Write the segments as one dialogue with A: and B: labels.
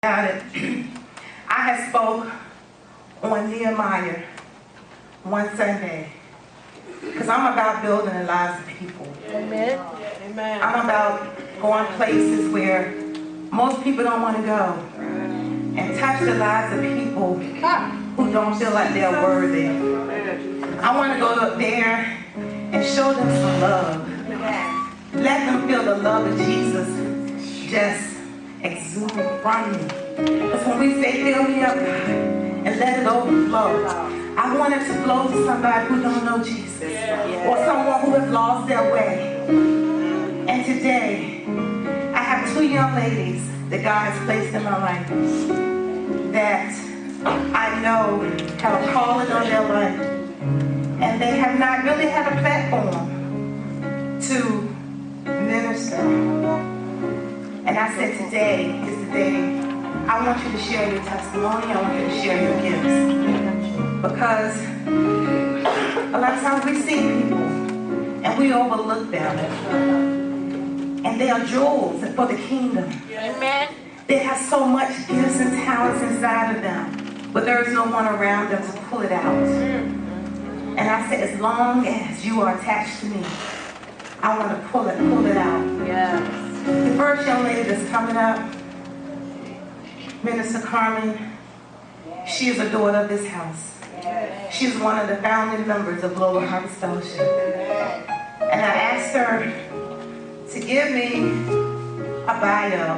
A: about it. I had spoke on Nehemiah one Sunday because I'm about building the lives of people.
B: Amen. Amen.
A: I'm about going places where most people don't want to go and touch the lives of people who don't feel like they're worthy. I want to go up there and show them some love. Let them feel the love of Jesus just exude from me. Because when we say, fill me up, God, and let it overflow, I want it to flow to somebody who don't know Jesus or someone who has lost their way. And today, I have two young ladies that God has placed in my life that I know have a calling on their life, and they have not really had a platform to minister. And I said, today is the day I want you to share your testimony. I want you to share your gifts. Because a lot of times we see people and we overlook them. And they are jewels for the kingdom.
B: Amen.
A: They have so much gifts and talents inside of them, but there is no one around them to pull it out. And I said, as long as you are attached to me, I want to pull it out.
B: Yes.
A: The first young lady that's coming up, Minister Carmen, she is a daughter of this house. She is one of the founding members of Global Harvest Fellowship. And I asked her to give me a bio.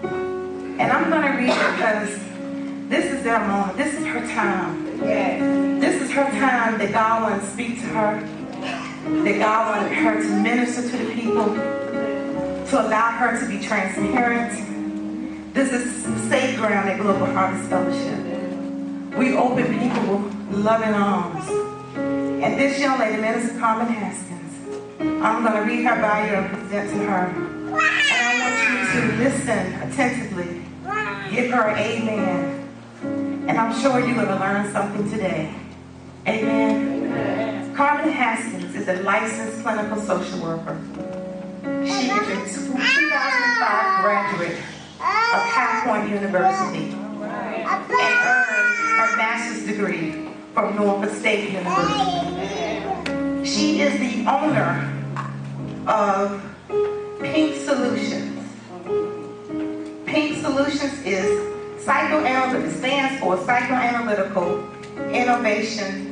A: And I'm going to read it because this is their moment. This is her time. This is her time that God wanted to speak to her, that God wanted her to minister to the people, to allow her to be transparent. This is safe ground at Global Harvest Fellowship. We open people with loving arms. And this young lady, Minister Carmen Haskins, I'm going to read her bio and present to her. And I want you to listen attentively. Give her an amen. And I'm sure you're going to learn something today. Amen. Carmen Haskins is a licensed clinical social worker. She is a 2005 graduate of High Point University and earned her master's degree from Norfolk State University. She is the owner of Pink Solutions. Pink Solutions is psychoanalytical, stands for Psychoanalytical Innovation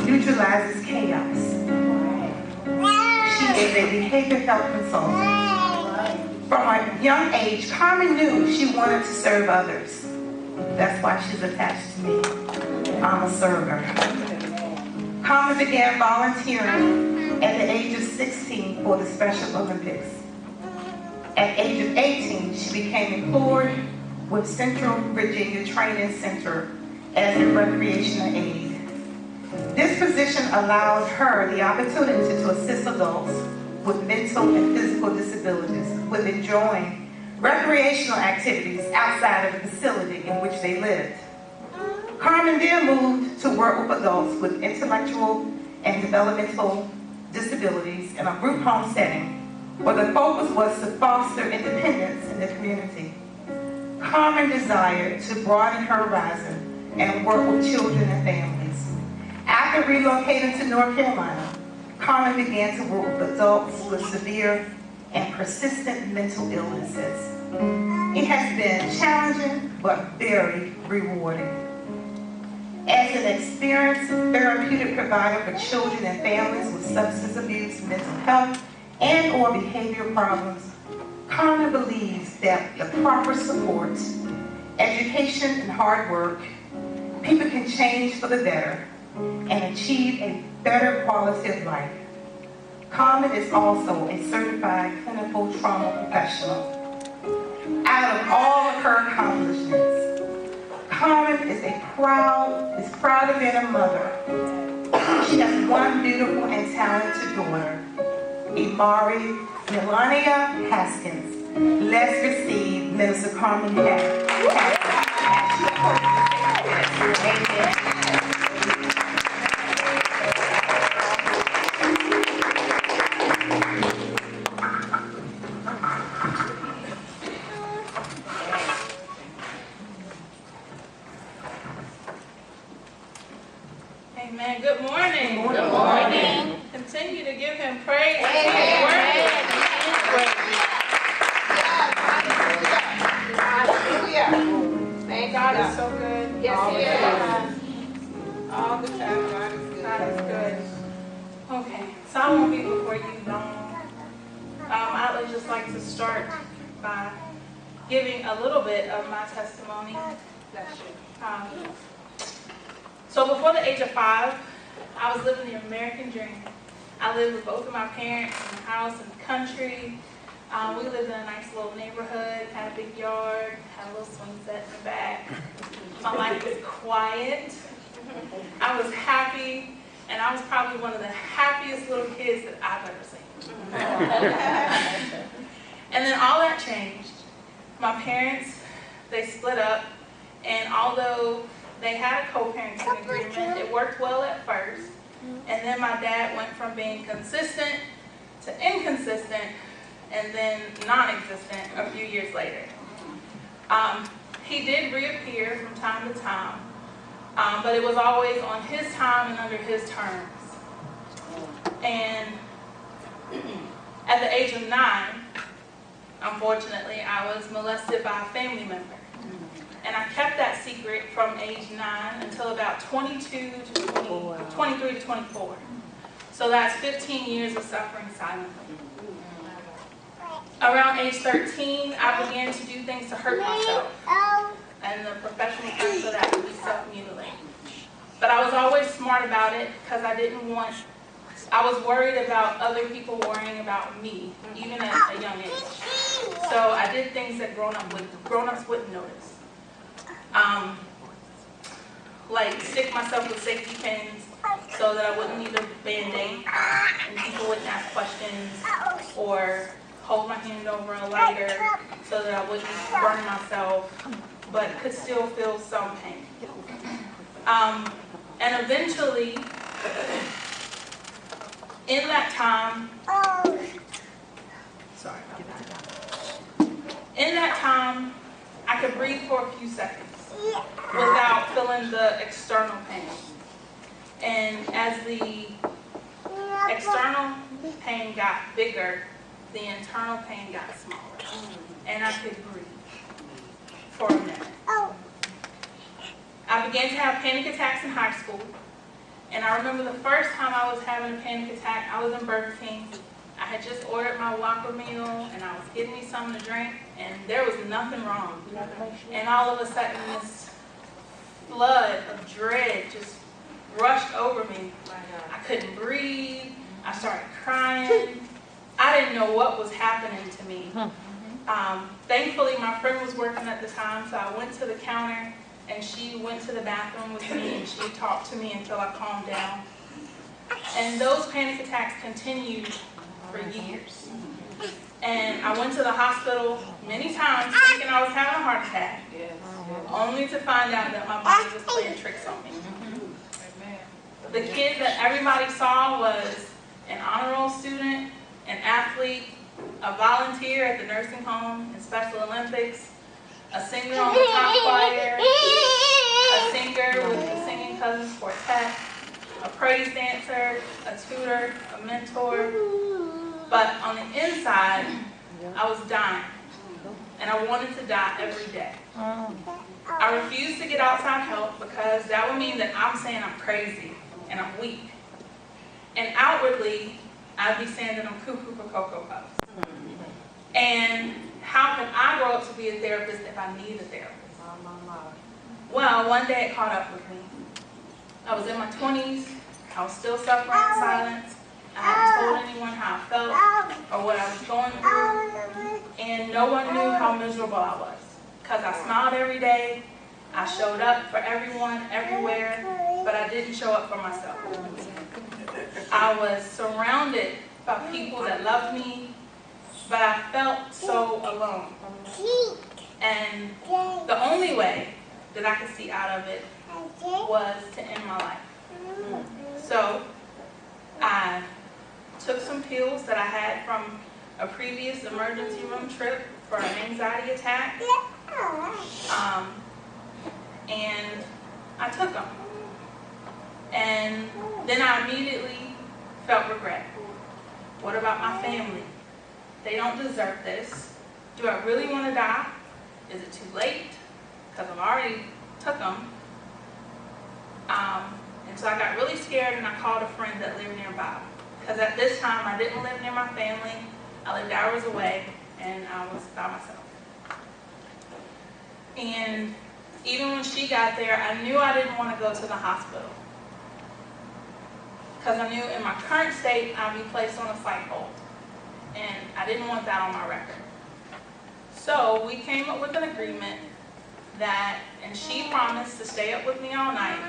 A: Neutralizes Chaos. She is a behavioral health consultant. From a young age, Carmen knew she wanted to serve others. That's why she's attached to me. I'm a server. Carmen began volunteering at the age of 16 for the Special Olympics. At the age of 18, she became employed with Central Virginia Training Center as a recreational aide. This position allowed her the opportunity to assist adults with mental and physical disabilities with enjoying recreational activities outside of the facility in which they lived. Carmen then moved to work with adults with intellectual and developmental disabilities in a group home setting where the focus was to foster independence in the community. Carmen desired to broaden her horizon and work with children and families. After relocating to North Carolina, Carmen began to work with adults with severe and persistent mental illnesses. It has been challenging but very rewarding. As an experienced therapeutic provider for children and families with substance abuse, mental health, and or behavioral problems, Carmen believes that the proper support, education, and hard work, people can change for the better and achieve a better quality of life. Carmen is also a certified clinical trauma professional. Out of all of her accomplishments, Carmen is proud of being a mother. She has one beautiful and talented daughter, Imari Melania Haskins. Let's receive Minister Carmen Haskins. Amen.
B: Amen. Good morning.
A: Good
B: morning. Continue to give him praise. He's worthy.
C: Hallelujah. Thank
B: God
C: God
B: is so good.
C: Yes, He
B: is. All the time. God is good. Okay, so I won't be before you long. I would just like to start by giving a little bit of my testimony. So before the age of 5, I was living the American dream. I lived with both of my parents in the house in the country. We lived in a nice little neighborhood, had a big yard, had a little swing set in the back. My life was quiet. I was happy, and I was probably one of the happiest little kids that I've ever seen. And then all that changed. My parents, they split up, and although they had a co-parenting agreement, it worked well at first. And then my dad went from being consistent to inconsistent, and then non-existent a few years later. He did reappear from time to time, but it was always on his time and under his terms. And at the age of 9, unfortunately, I was molested by a family member. And I kept that secret from age 9 until about 23 to 24. So that's 15 years of suffering silently. Around age 13, I began to do things to hurt myself. And the professional term for that would be self-mutilate. But I was always smart about it because I was worried about other people worrying about me, even at a young age. So I did things that grown-ups wouldn't notice. Like stick myself with safety pins so that I wouldn't need a Band-Aid and people wouldn't ask questions, or hold my hand over a lighter so that I wouldn't burn myself, but could still feel some pain. And eventually, in that time, I could breathe for a few seconds without feeling the external pain. And as the external pain got bigger, the internal pain got smaller. And I could breathe for a minute. I began to have panic attacks in high school. And I remember the first time I was having a panic attack, I was in Burger King. I had just ordered my Whopper meal, and I was getting me something to drink, and there was nothing wrong. And all of a sudden, this flood of dread just rushed over me. I couldn't breathe. I started crying. I didn't know what was happening to me. Thankfully, my friend was working at the time, so I went to the counter, and she went to the bathroom with me, and she talked to me until I calmed down. And those panic attacks continued for years. And I went to the hospital many times thinking I was having a heart attack, only to find out that my body was playing tricks on me. The kid that everybody saw was an honor roll student, an athlete, a volunteer at the nursing home in Special Olympics, a singer on the top choir, a singer with the Singing Cousins Quartet, a praise dancer, a tutor, a mentor. But on the inside, I was dying, and I wanted to die every day. I refused to get outside help because that would mean that I'm saying I'm crazy and I'm weak. And outwardly, I'd be saying that I'm cuckoo for Cocoa Puffs. And how can I grow up to be a therapist if I need a therapist? Well, one day it caught up with me. I was in my 20s. I was still suffering in silence. I hadn't told anyone how I felt or what I was going through. And no one knew how miserable I was. Because I smiled every day. I showed up for everyone, everywhere. But I didn't show up for myself. I was surrounded by people that loved me, but I felt so alone. And the only way that I could see out of it was to end my life. So I took some pills that I had from a previous emergency room trip for an anxiety attack, and I took them. And I immediately felt regret. What about my family? They don't deserve this. Do I really want to die? Is it too late? Because I've already took them. And so I got really scared and I called a friend that lived nearby. Because at this time I didn't live near my family. I lived hours away and I was by myself. And even when she got there, I knew I didn't want to go to the hospital. Because I knew in my current state I'd be placed on a psych hold. And I didn't want that on my record. So we came up with an agreement that, and she promised to stay up with me all night.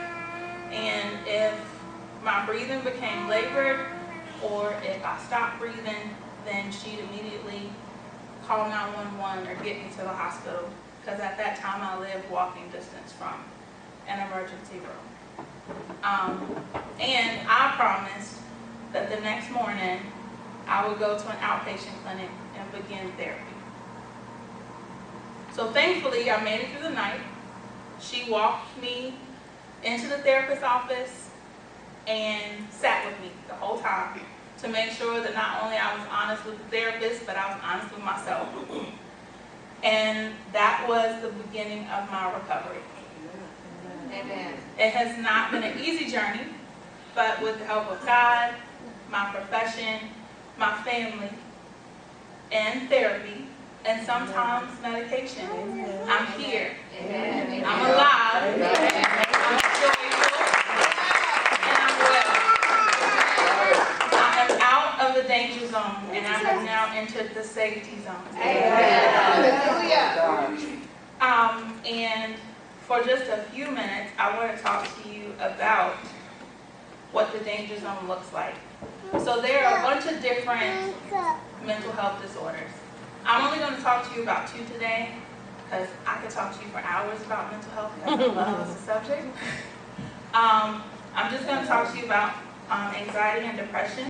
B: And if my breathing became labored or if I stopped breathing, then she'd immediately call 911 or get me to the hospital. Because at that time I lived walking distance from an emergency room. And I promised that the next morning I would go to an outpatient clinic and begin therapy. So thankfully I made it through the night. She walked me into the therapist's office and sat with me the whole time to make sure that not only I was honest with the therapist, but I was honest with myself. And that was the beginning of my recovery.
C: Amen.
B: It has not been an easy journey, but with the help of God, my profession, my family, and therapy, and sometimes medication, I'm here.
C: Amen.
B: I'm alive. I'm joyful. And I'm well. I am out of the danger zone, and I have now entered the safety zone.
C: Hallelujah.
B: And for just a few minutes, I want to talk to you about what the danger zone looks like. So there are a bunch of different mental health disorders. I'm only going to talk to you about 2 today, because I could talk to you for hours about mental health, because I love the subject. I'm just going to talk to you about anxiety and depression.